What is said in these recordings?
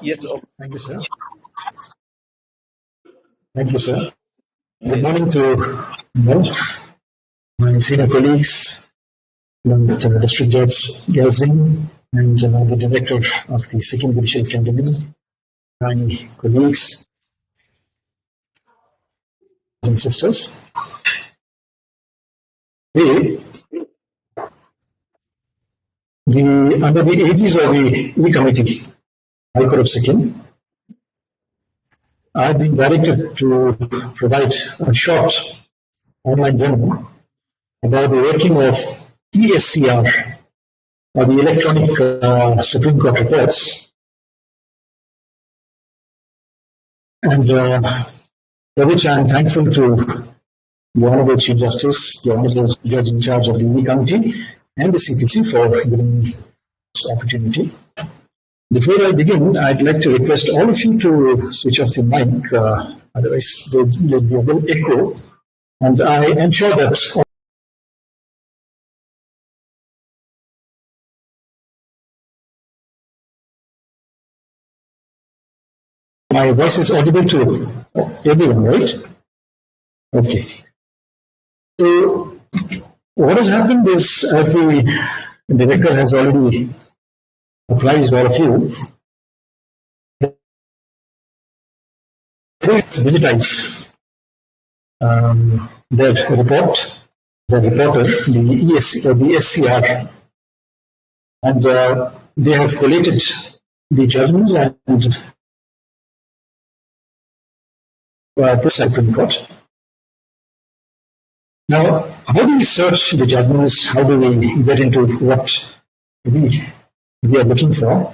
Yes, okay. Thank you, sir. Thank you, sir. Good morning to all my senior colleagues, along with District Judge Gelsing and the Director of the Sikkim Judicial Tribunal, my colleagues and sisters. Today, under the aegis of the E-Committee, High Court of Sikkim, I've been directed to provide a short online demo about the working of eSCR, or the electronic Supreme Court reports, and for which I am thankful to the Honorable Chief Justice, the Honorable Judge in charge of the E-Committee, and the CPC for giving me this opportunity. Before I begin, I'd like to request all of you to switch off the mic, otherwise there'll be a little echo, and I ensure that my voice is audible to everyone, right? Okay. So, what has happened is, as the director has already apprised all of you, digitized their report, the reporter, the SCR, and they have collated the judgments and the Supreme Court. Now, how do we search the judgments? How do we get into what we are looking for?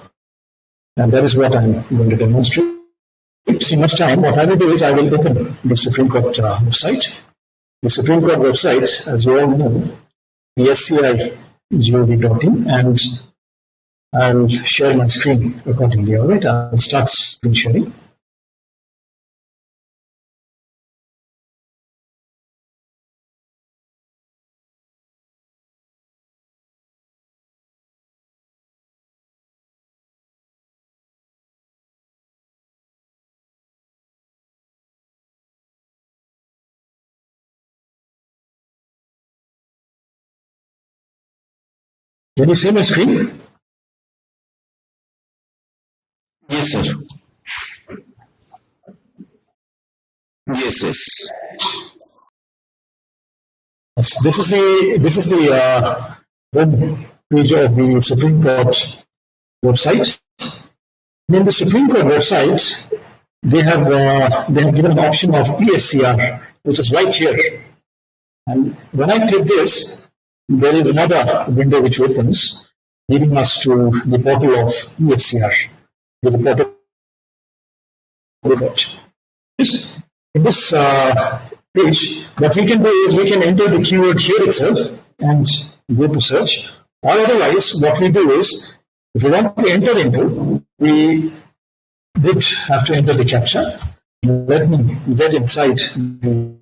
And that is what I'm going to demonstrate. In much time, what I will do is I will open the Supreme Court website. The Supreme Court website, as you all know, the sci.gov.in, and I'll share my screen accordingly. All right, I'll start screen sharing. Can you see my screen? Yes, sir. Yes. This is the web page of the Supreme Court website. In the Supreme Court website, they have given an option of eSCR, which is right here. And when I click this, there is another window which opens, leading us to the portal of eSCR, the portal report. In this page, what we can do is we can enter the keyword here itself and go to search. Or otherwise, what we do is, if we want to enter into, we did have to enter the captcha. Let me get inside the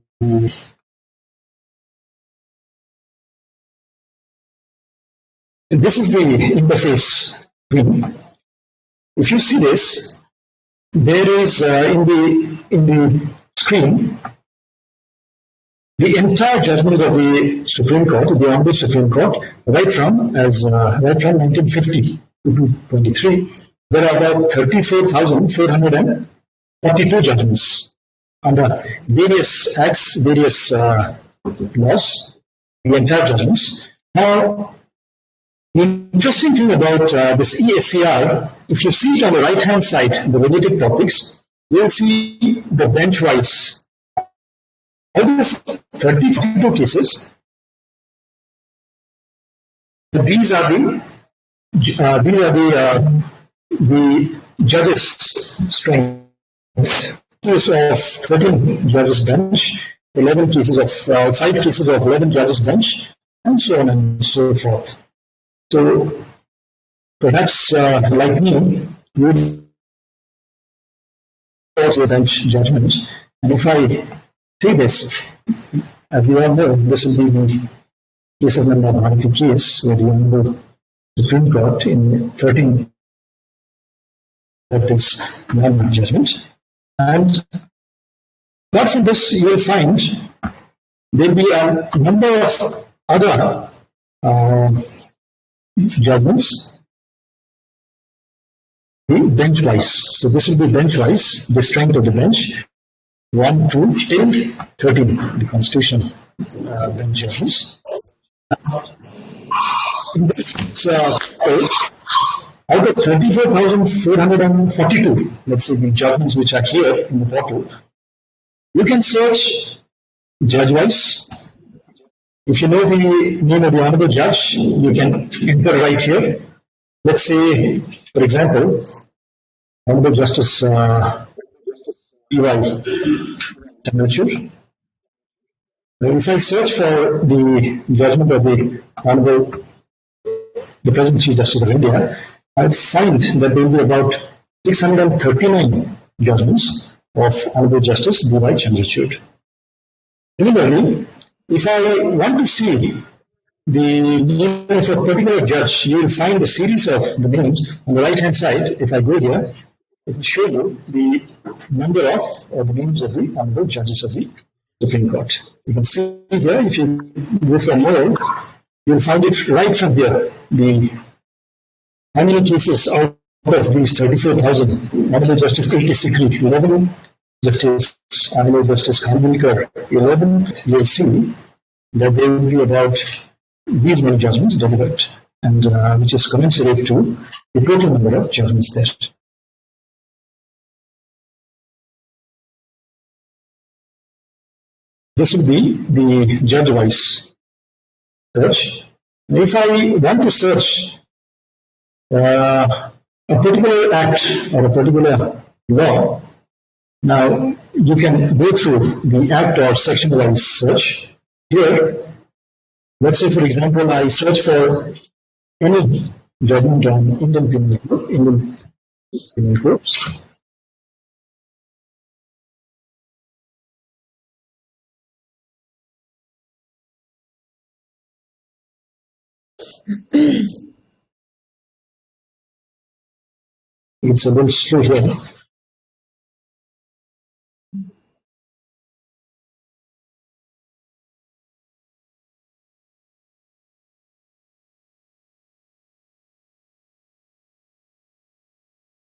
this is the interface screen. If you see this, there is in the screen the entire judgment of the Supreme Court, the Honorable Supreme Court, right from 1950 to 2023. There are about 34,442 judgments under various acts, various laws, the entire judgments. Now, the interesting thing about this eSCR, if you see it on the right-hand side, the related topics, you will see the bench-wise. Out of 32 cases, these are the judges' strength. Case of 13 judges bench, 11 cases of 5 cases of 11 judges bench, and so on and so forth. So perhaps like me, you would also bench judgment. And if I say this, as you all know, this will be the case of number 90 case where the Honorable Supreme Court in 13 this non-judgment. And apart from this, you will find there will be a number of other judgments, bench-wise. So this will be bench-wise, the strength of the bench, 1, 2, till 13, the Constitution bench judgments. In this out of 34,442, let's say the judgments which are here in the portal, you can search judge-wise. If you know the name of the honorable judge, you can enter right here. Let's say, for example, Honorable Justice D.Y. Chandrachud. If I search for the judgment of the Honorable, the present Chief Justice of India, I find that there will be about 639 judgments of Honorable Justice D.Y. Chandrachud. Similarly, if I want to see the name of a particular judge, you will find a series of the names on the right-hand side. If I go here, it will show you the number of or the names of the honorable judges of the Supreme Court. You can see here, if you go for more, you will find it right from here. How many cases out of these 34,000, Honorable Justice A.K. Sikkim, 11, Honorable Justice Khanvilkar, 11, you will see that there will be about these many judgments delivered, and which is commensurate to the total number of judgments there. This will be the judge-wise search. If I want to search a particular act or a particular law, now you can go through the act or section-wise search. Here, let's say, for example, I search for any judgment on Indian Penal Code. It's a little slow here.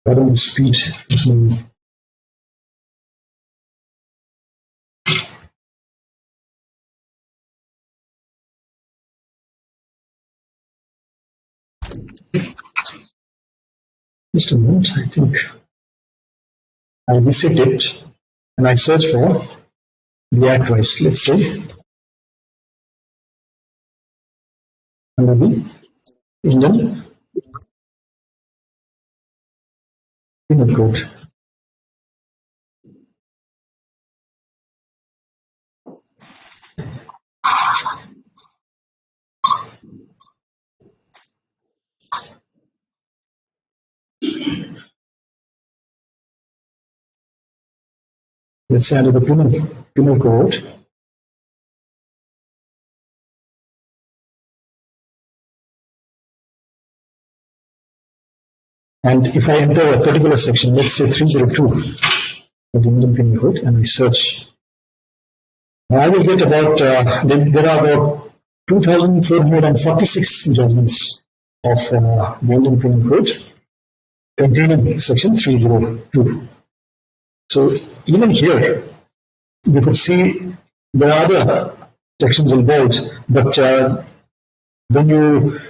Pardon the speed. Just a moment, I think I visit it and I search for the act wise. Let's say under the Indian Penal Code. Let's say under the Penal Code. And if I enter a particular section, let's say 302 of the Indian Penal Code, and I search, I will get about, there are about 2,446 judgments of the Indian Penal Code containing section 302. So even here, you could see there are other sections involved, but when you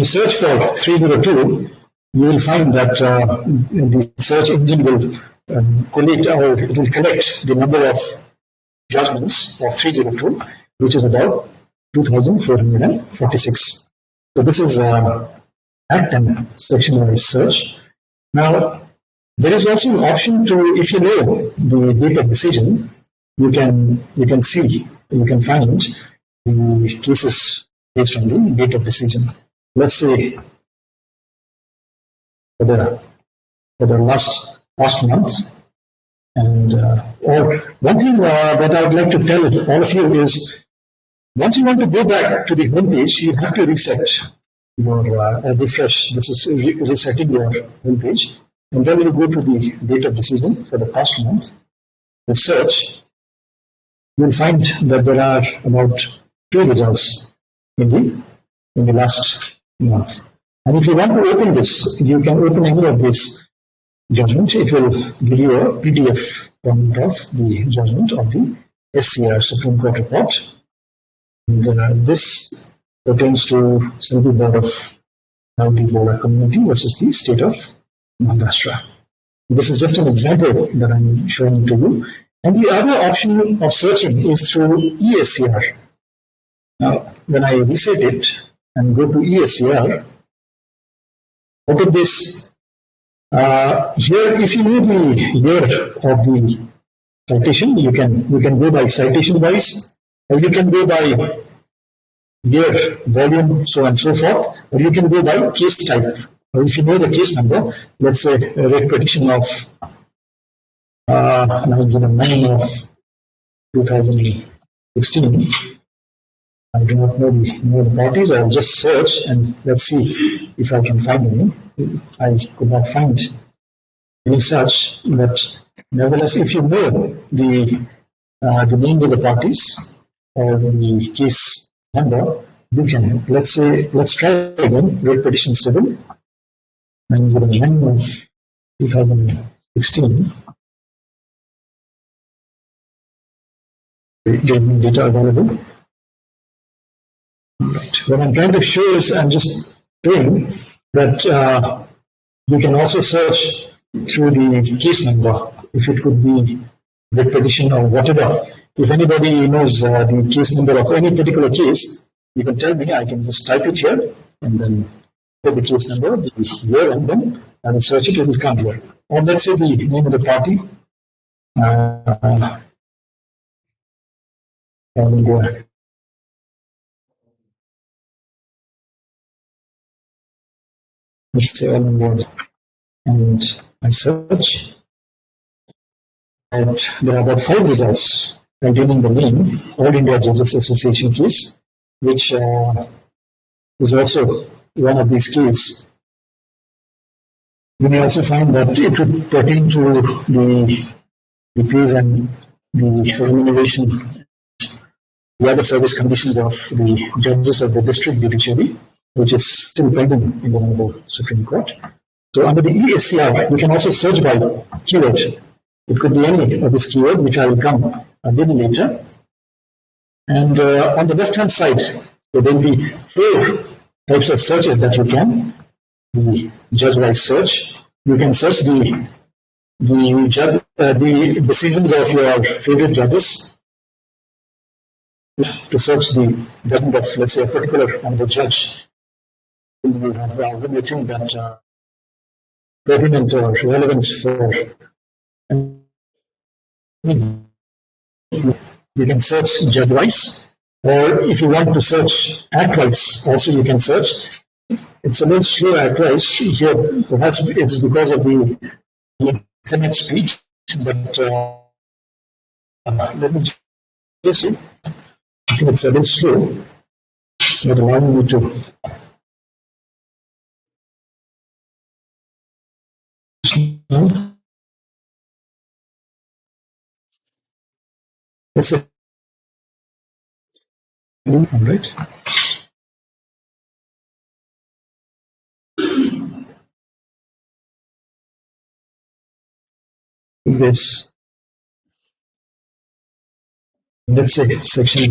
search for 302, you will find that the search engine will collect the number of judgments of 302, which is about 2,446. So this is act and section-wise search. Now, there is also an option to, if you know the date of decision, you can find the cases based on the date of decision. Let's say for the last month, and or one thing that I would like to tell all of you is, once you want to go back to the home page, you have to reset your refresh. This is resetting your home page. And then you go to the date of decision for the past month. The search, you'll find that there are about 2 results in the last month. And if you want to open this, you can open any of this judgment. It will give you a PDF format of the judgment of the eSCR Supreme Court report. And this pertains to Central Board of the Bola community versus the state of Maharashtra. This is just an example that I'm showing to you. And the other option of searching is through eSCR. Now, when I reset it and go to eSCR, out of this, here, if you know the year of the citation, you can go by citation wise, or you can go by year, volume, so on and so forth, or you can go by case type. Or if you know the case number, let's say a rate prediction of 9 of 2016. I do not know the parties. I'll just search and let's see if I can find any. I could not find any such, but nevertheless, if you know the name of the parties or the case number, you can. Let's try again. Rate petition civil, and with the 9 of 2016. Data available. Right. What I'm trying to show is I'm just showing that you can also search through the case number, if it could be rate petition or whatever. If anybody knows the case number of any particular case, you can tell me. I can just type it here and then put the case number, the year, and then I will search it. It will come here. Or let's say the name of the party. Let's say all India, and I search, and there are about 5 results containing the name All India Judges Association case, which is also one of these cases. You may also find that it would pertain to the fees and the remuneration, the other service conditions of the judges of the district judiciary, which is still pending in the Honorable Supreme Court. So under the eSCR, you can also search by keyword. It could be any of this keyword, which I will come a little later. And on the left-hand side, there will be 4 types of searches that you can. The judge-wise search. You can search the decisions of your favorite judges. To search the judgment of, let's say, a particular honorable judge, you have when you think that pertinent or relevant for. You can search judge-wise, or if you want to search act-wise, also you can search. It's a little slow act-wise here. Perhaps it's because of the internet speed, but let me just see. I think it's a little slow. It's not allowing me to. Let's say, all right. This, let's say, section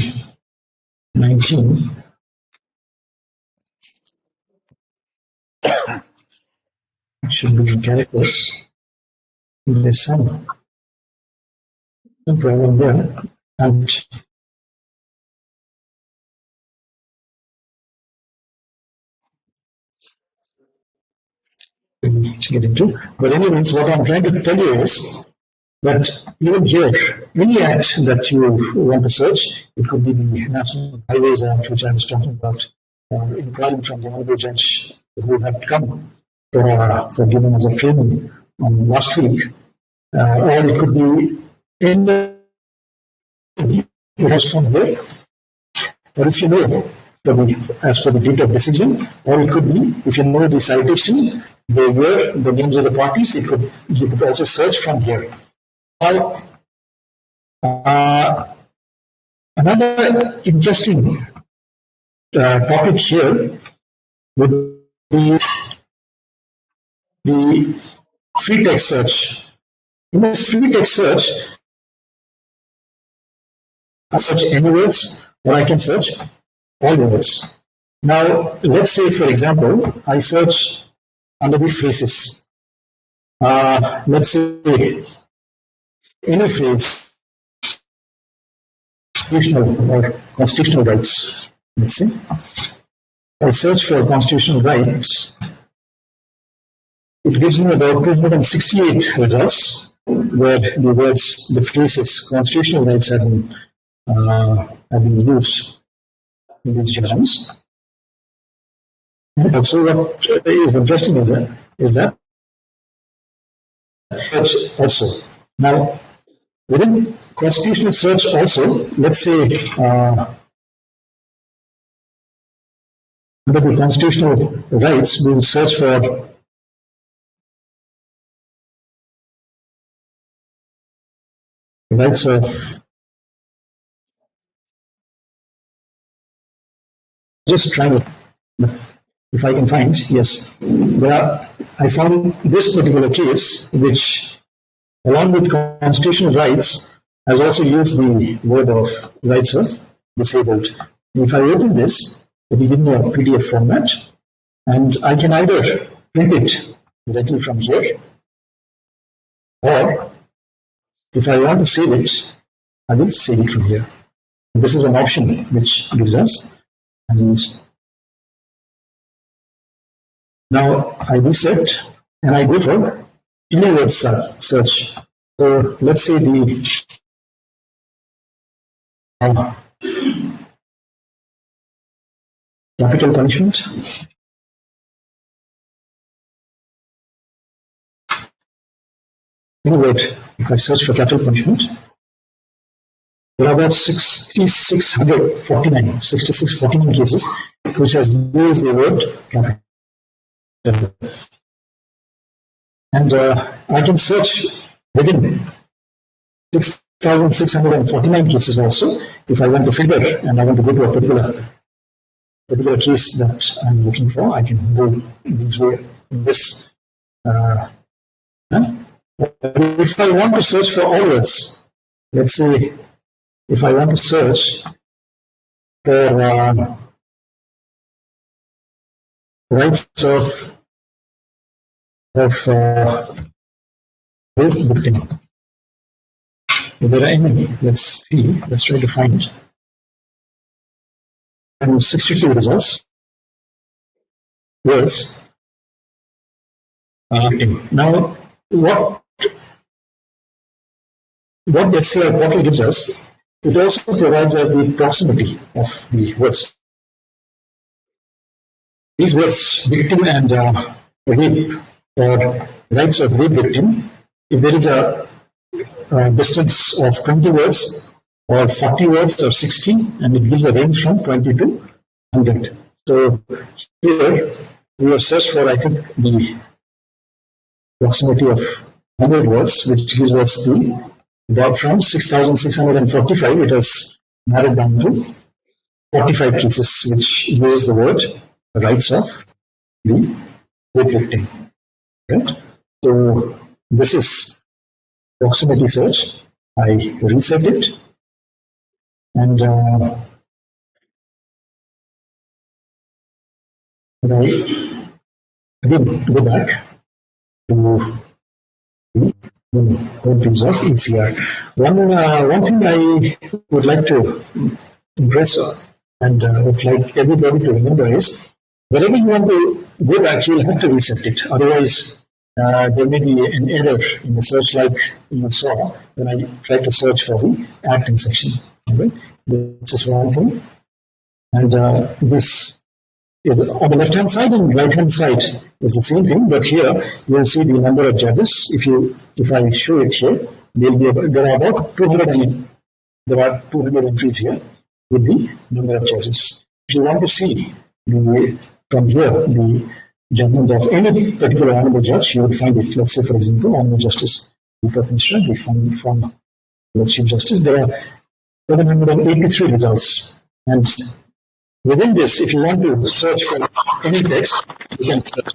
19. Should be in characters. There's some problem there, and get into. But anyways, what I'm trying to tell you is that even here, any act that you want to search, it could be the National Highways Act, which I was talking about, inquiring from the Honorable Judge who had come for giving us a training on last week, or it could be in the from here. But if you know as for the date of decision, or it could be, if you know the citation, the year, the names of the parties, you could also search from here. Now, another interesting topic here would be the free text search. In this free text search, I search any words, or I can search all the words. Now, let's say, for example, I search under the phrases. Let's say any phrase, constitutional rights. Let's say I search for constitutional rights. It gives me about 268 results where the words, the phrases, constitutional rights have been used in these judgments. And also, what is interesting is that also. Now, within constitutional search also, let's say under the constitutional rights, we will search for rights of just trying to, if I can find, yes, I found this particular case which, along with constitutional rights, has also used the word of rights of disabled. And if I open this, it will give me a PDF format, and I can either print it directly from here, or if I want to save it, I will save it from here. This is an option which gives us. And now I reset and I go for any word search. So let's say the capital punishment. Any word, if I search for capital punishment, there are about 649 cases which has used the word capital. And I can search within 6,649 cases also. If I want to filter and I want to go to a particular case that I'm looking for, I can go this. If I want to search for all words, let's say if I want to search for rights of rape victim, if there are any, let's try to find 62 results. Words. Now, what the eSCR portal gives us, it also provides us the proximity of the words. These words, victim and rape, or rights of rape victim, if there is a distance of 20 words, or 40 words, or 60, and it gives a range from 20 to 100. So here we have searched for, I think, the proximity of 100 words, which gives us about from 6,645, it has narrowed down to 45 cases which use the word rights of the rape victim. Right? So this is proximity search. I reset it, and I again go back to the homepages of eSCR. One thing I would like to impress on, and would like everybody to remember, is whenever you want to go back, you will have to reset it. Otherwise, there may be an error in the search, like you saw when I tried to search for the acting section. Right? This is one thing, and this is on the left-hand side, and right-hand side is the same thing. But here you will see the number of judges. If I show it here, there are about 200 entries here with the number of judges. you want to see from here the judgment of any particular honorable judge, you will find it. Let's say, for example, Honorable Justice Deepak Mishra, the from the Chief Justice, there are 783 results. And within this, if you want to search for any text, you can search.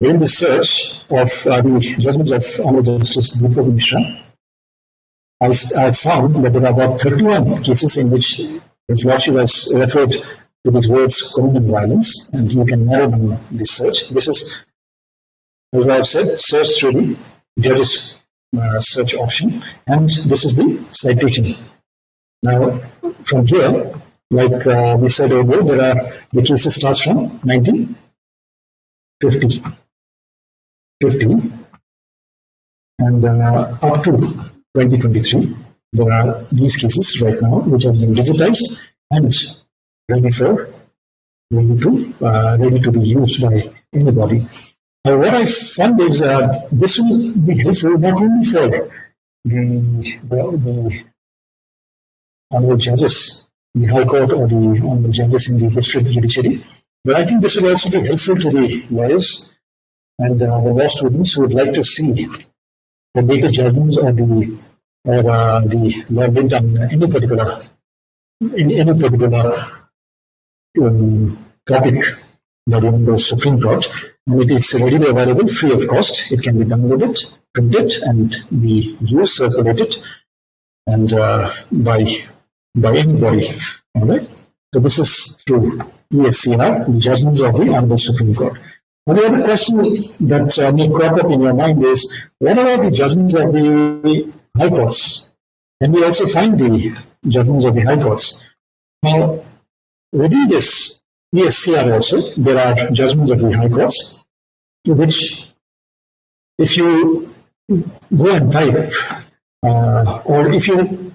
Within the search of the judgments of Honorable Justice Deepak Mishra, I found that there are about 31 cases in which His Lordship has referred to these words crime and violence, and you can narrow down this search. This is, as I have said, search through the judge's search option, and this is the citation. Now, from here, like we said earlier, the cases starts from 1950, and up to 2023. There are these cases right now which have been digitized and ready to be used by anybody. What I found is this will be helpful not only for the honorable judges, the High Court, or the honorable judges in the district judiciary, but I think this will also be helpful to the lawyers and the law students who would like to see the latest judgments or the law bent on any particular topic by the Supreme Court, and it is readily available, free of cost. It can be downloaded, printed, and be used, circulated, and by anybody. All right. So this is through eSCR, the judgments of the Honorable Supreme Court. Now, the other question that may crop up in your mind is, what about the judgments of the High Courts? And we also find the judgments of the High Courts. Now, within this eSCR also, there are judgments of the High Courts, to which, if you go and type, or if you,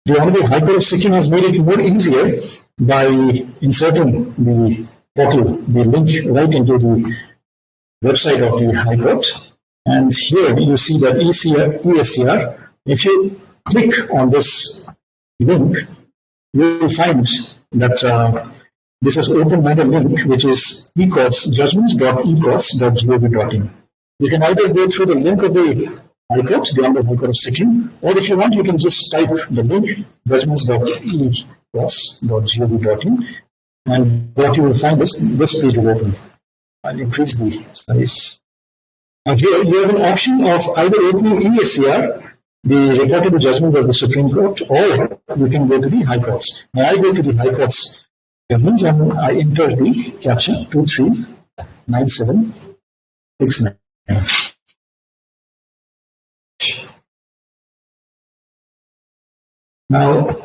the Honorable High Court of Sikkim has made it more easier by inserting the portal, the link right into the website of the High Court. And here you see that eSCR, if you click on this link, you will find that this is open matter link, which is judgments.ecourts.gov.in. You can either go through the link of the High Court, the Honorable High Court of Sikkim, or if you want, you can just type the link judgments.ecourts.gov.in, and what you will find is this page will open. I'll increase the size. Now here you have an option of either opening eSCR, the reportable judgment of the Supreme Court, or you can go to the High Courts. Now I go to the High Courts judgments and I enter the caption 239769. Now,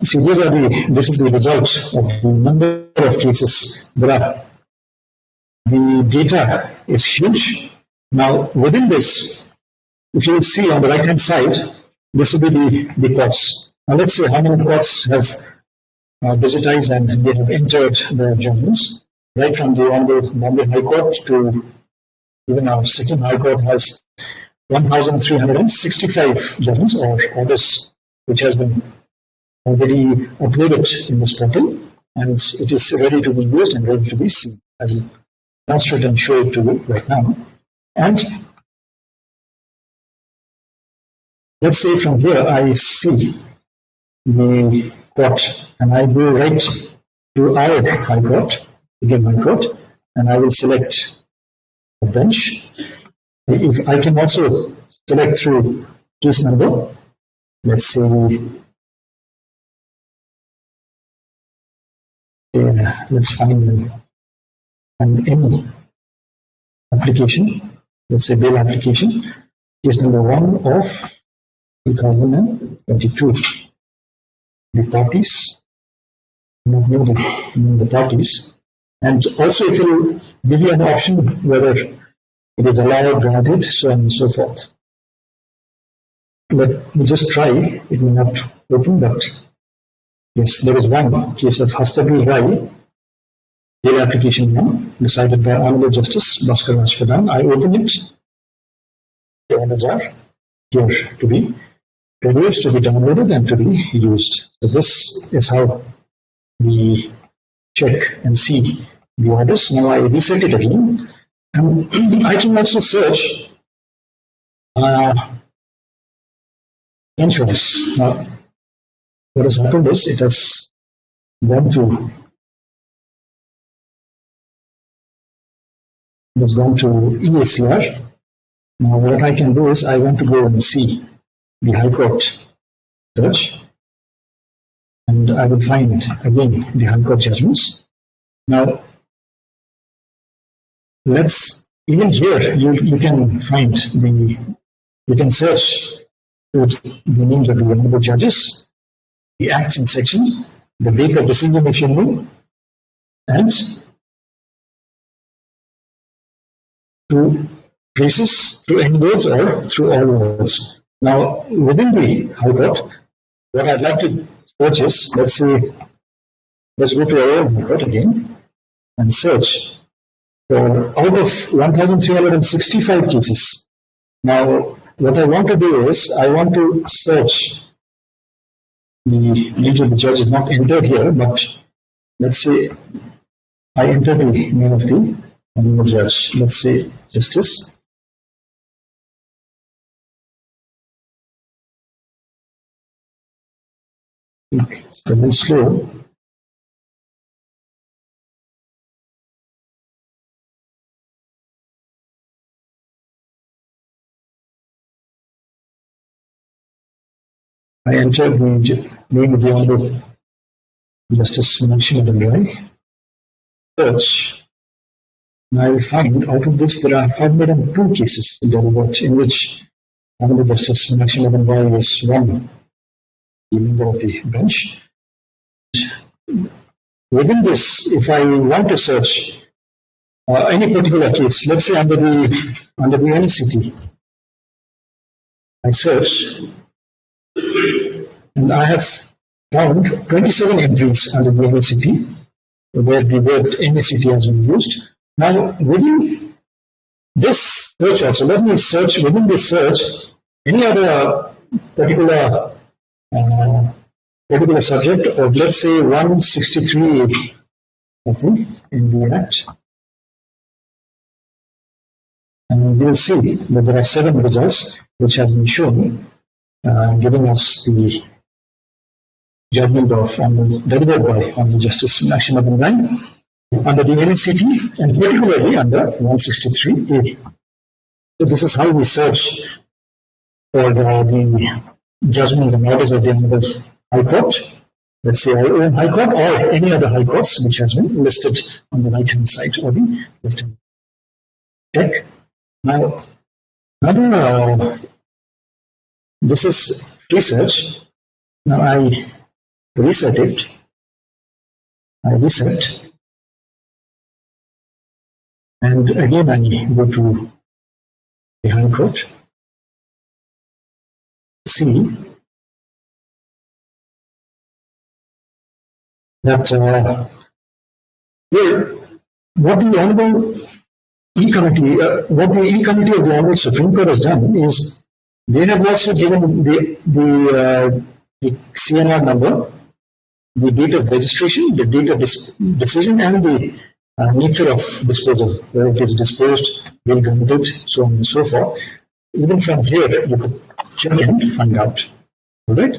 see, this is the result of the number of cases there are. The data is huge. Now, within this, if you see on the right-hand side, this will be the courts. Now, let's say how many courts have digitized and they have entered the judgments, right from the Honorable Bombay High Court to even our Sikkim High Court has 1,365 judgments or orders, which has been already uploaded in this portal, and it is ready to be used and ready to be seen. I will demonstrate and show it to you right now. And let's say from here I see the court, and I go right to our High Court, again High Court, and I will select a bench. If I can also select through case number, let's say let's find any application, let's say bail application, case number 1 of 2022. The parties, not know the parties, and also it will give you an option whether it is allowed, granted, so on and so forth. Let me just try. It may not open, but yes, there is one case of Hastagri Rai, Bail application 1, decided by Honorable Justice Bhaskar Rajpradhan. I open it. The orders are here to be produced, to be downloaded, and to be used. So this is how we check and see the orders. Now I reset it again, and I can also search insurance. Now, what has happened is it has gone to eSCR. Now what I can do is I want to go and see the High Court search, and I will find again the High Court judgments. Now even here you can find you can search with the names of the honorable judges, the acts and section, the date of decision if you know, and through traces, through any words or through all words. Now, within the High Court, what I'd like to search is, let's go to our own High Court again and search for out of 1,365 cases. Now, what I want to do is, I want to search the names of the judge is not entered here, but let's say I enter the name of the honorable judge. Let's say Justice. Okay, it's a little slow. I enter the name of the Honorable Justice Meenakshi Madam. Search. And I will find out of this there are 502 cases in which Honorable Justice Meenakshi Madam is one member of the bench. Within this, if I want to search any particular case, let's say under the NCT, I search, and I have found 27 entries under the NCT where the word NCT has been used. Now, within this search also, let me search within this search any other particular subject of, let's say, 163, I think, in the Act. And you will see that there are 7 results which have been shown, giving us the judgment of delivered by Honorable Justice Meenakshi Madam under the NCT and particularly under 163A. So this is how we search for the judgments and orders of the Honorable High Court. Let's say our own High Court or any other High Courts which has been listed on the right hand side or the left hand. Check. Now, this is free search. Now I reset it. I reset. And again I go to the High Court. See that what the Honorable E-Committee, what the E-Committee of the Honorable Supreme Court has done is they have also given the CNR number, the date of registration, the date of decision, and the nature of disposal, whether it is disposed, being committed, so on and so forth. Even from here, you could check and find out. All right.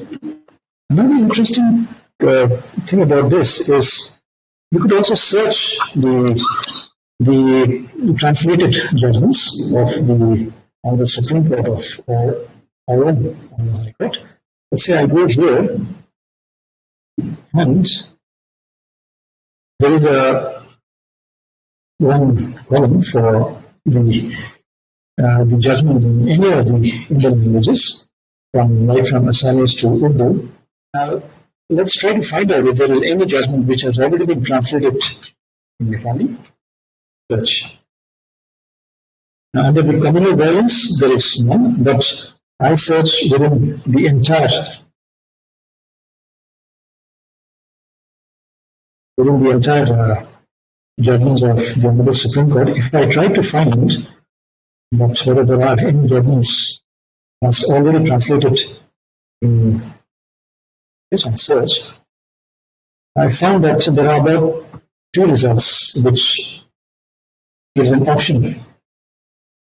Another interesting thing about this is you could also search the translated judgments of the Supreme Court of our own High Court. Let's say I go here, and there is one column for the judgment in any of the Indian languages, from Assamese to Urdu. Now, let's try to find out if there is any judgment which has already been translated in Nepali. Search. Now, under the communal violence, there is none, but I search within the entire judgments of the Honorable Supreme Court, if I try to find that whether there are any judgments that's already translated in this and search, I found that there are about 2 results which gives an option.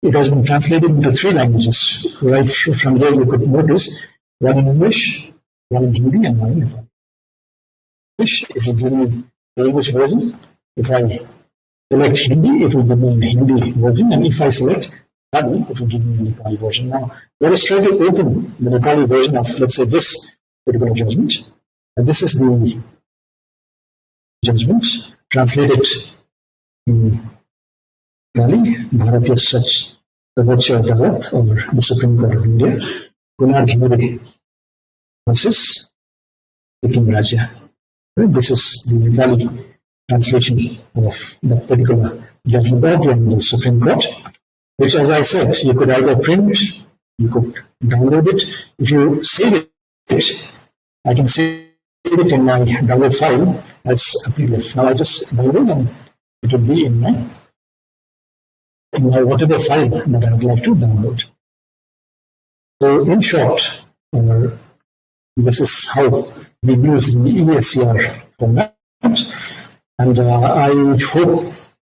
It has been translated into 3 languages. Right from there you could notice one in English, one in Hindi, and one in Nepali. English, it will give me the English version. If I select Hindi, it will give me the Hindi version, and if I select Nepali, it will give me the Nepali version. Now, let us try to open the Nepali version of, let's say, this particular judgment. And this is the judgment translated in Nepali, Bharatiya Sarvocha Adalat, or the Supreme Court of India, Kunar Ghimari versus Sikkim Rajya. This is the Nepali translation of that particular judgment of the Supreme Court, which, as I said, you could either print, you could download it. If you save it, I can save it in my download file as a PDF. Now I just download and it will be in my whatever file that I would like to download. So in short, this is how we use the eSCR format, and I hope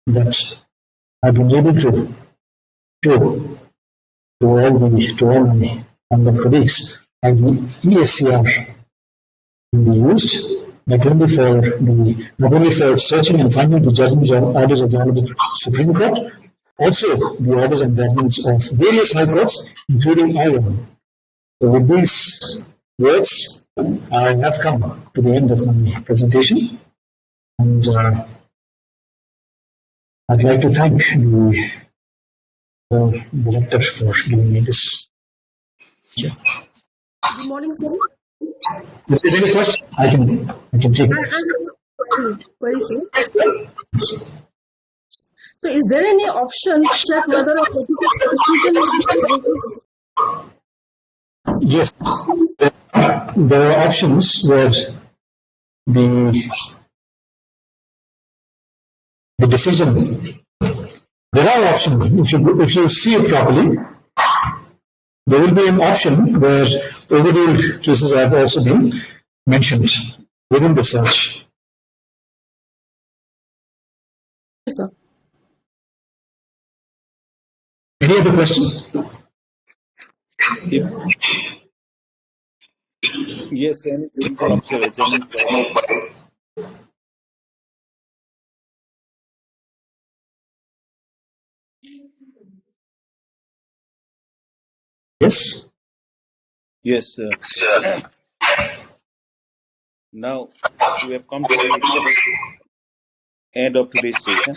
that I've been able to show to all my colleagues how the eSCR can be used not only for searching and finding the judgments or orders of the Honorable Supreme Court, also the orders and judgments of various high courts, including our own. So with these words, I have come to the end of my presentation, and I'd like to thank the director for giving me this. Good morning, sir. If there's any question, I can take Query, sir. So, is there any option to check whether a particular decision is? Yes, there are options where the decision. There are options. If you see it properly, there will be an option where overdue cases have also been mentioned within the search. Yes, sir. Any other questions? Yes, any simple observation. Yes. Yes, now we have come to the end of today's session.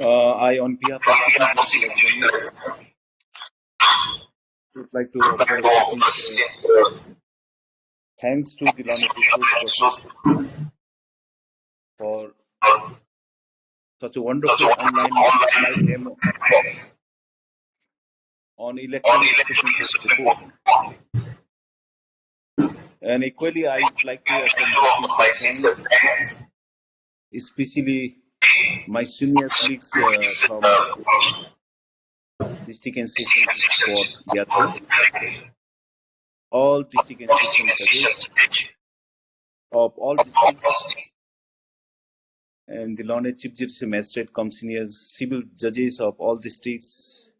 I, on behalf of the would like to offer thanks to the learned for such a wonderful online live demo on electronic report. And equally, I would like to thank especially my senior colleagues from district and session for their help. All district and session judges of all districts and the learned Chief Judicial Magistrate cum senior civil judges of all districts,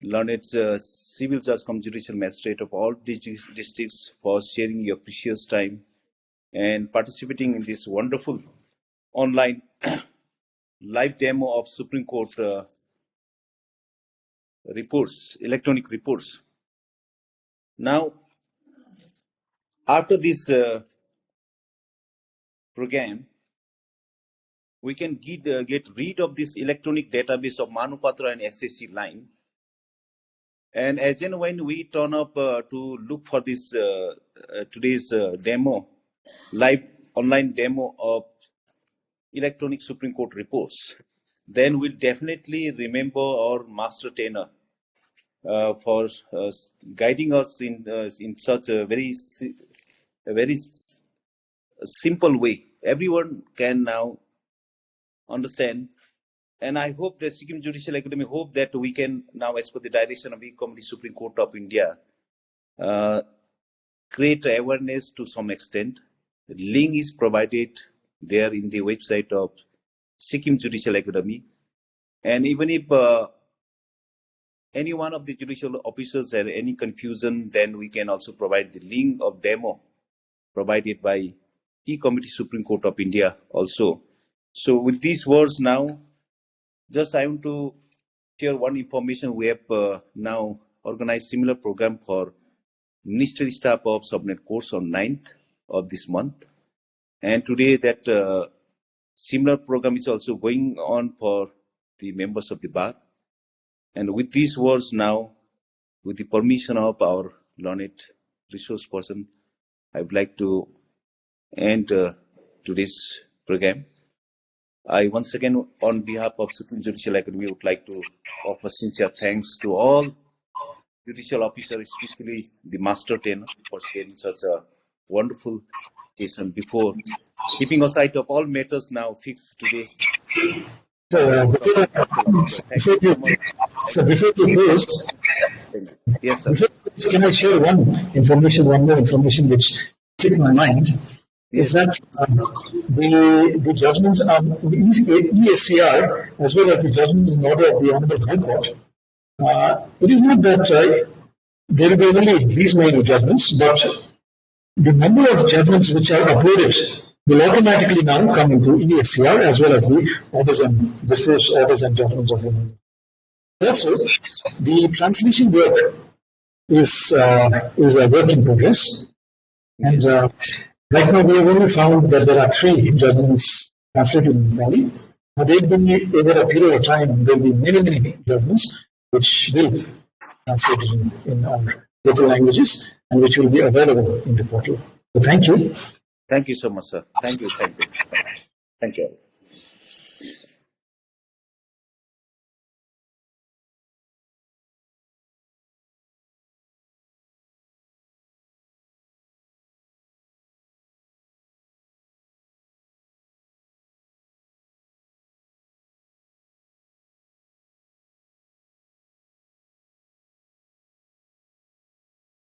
learned civil judge cum judicial magistrate of all districts for sharing your precious time and participating in this wonderful online live demo of Supreme Court reports, electronic reports. Now, after this program, we can get rid of this electronic database of Manupatra and SSC line. And as and when we turn up to look for this today's demo, live online demo of electronic Supreme Court reports, then we'll definitely remember our master trainer for guiding us in such a very a simple way. Everyone can now understand. And I hope the Sikkim Judicial Academy hope that we can now, as per the direction of the Supreme Court of India, create awareness to some extent. The link is provided there in the website of Sikkim Judicial Academy. And even if any one of the judicial officers had any confusion, then we can also provide the link of demo provided by E-Committee Supreme Court of India also. So with these words now, just I want to share one information. We have now organized similar program for Ministry Staff of Subordinate course on 9th of this month. And today that similar program is also going on for the members of the bar. And with these words now, with the permission of our learned resource person, I would like to end today's program. I once again, on behalf of Sikkim Judicial Academy, would like to offer sincere thanks to all judicial officers, especially the Master 10, for sharing such a wonderful session before keeping aside of all matters now fixed today. Before you close, yes, sir. Can I share one more information which clicked my mind? Is that the judgments on eSCR as well as the judgments in order of the Honorable High Court. It is not that there will be only these many judgments, but the number of judgments which are uploaded will automatically now come into eSCR as well as the orders and dispersed orders and judgments of the. Also, the translation work is a work in progress, and right now we have only found that there are 3 judgments translated in Bengali. But there will be, over a period of time, there will be many judgments which will be translated in our local languages and which will be available in the portal. So thank you. Thank you so much, sir. Thank you. Thank you.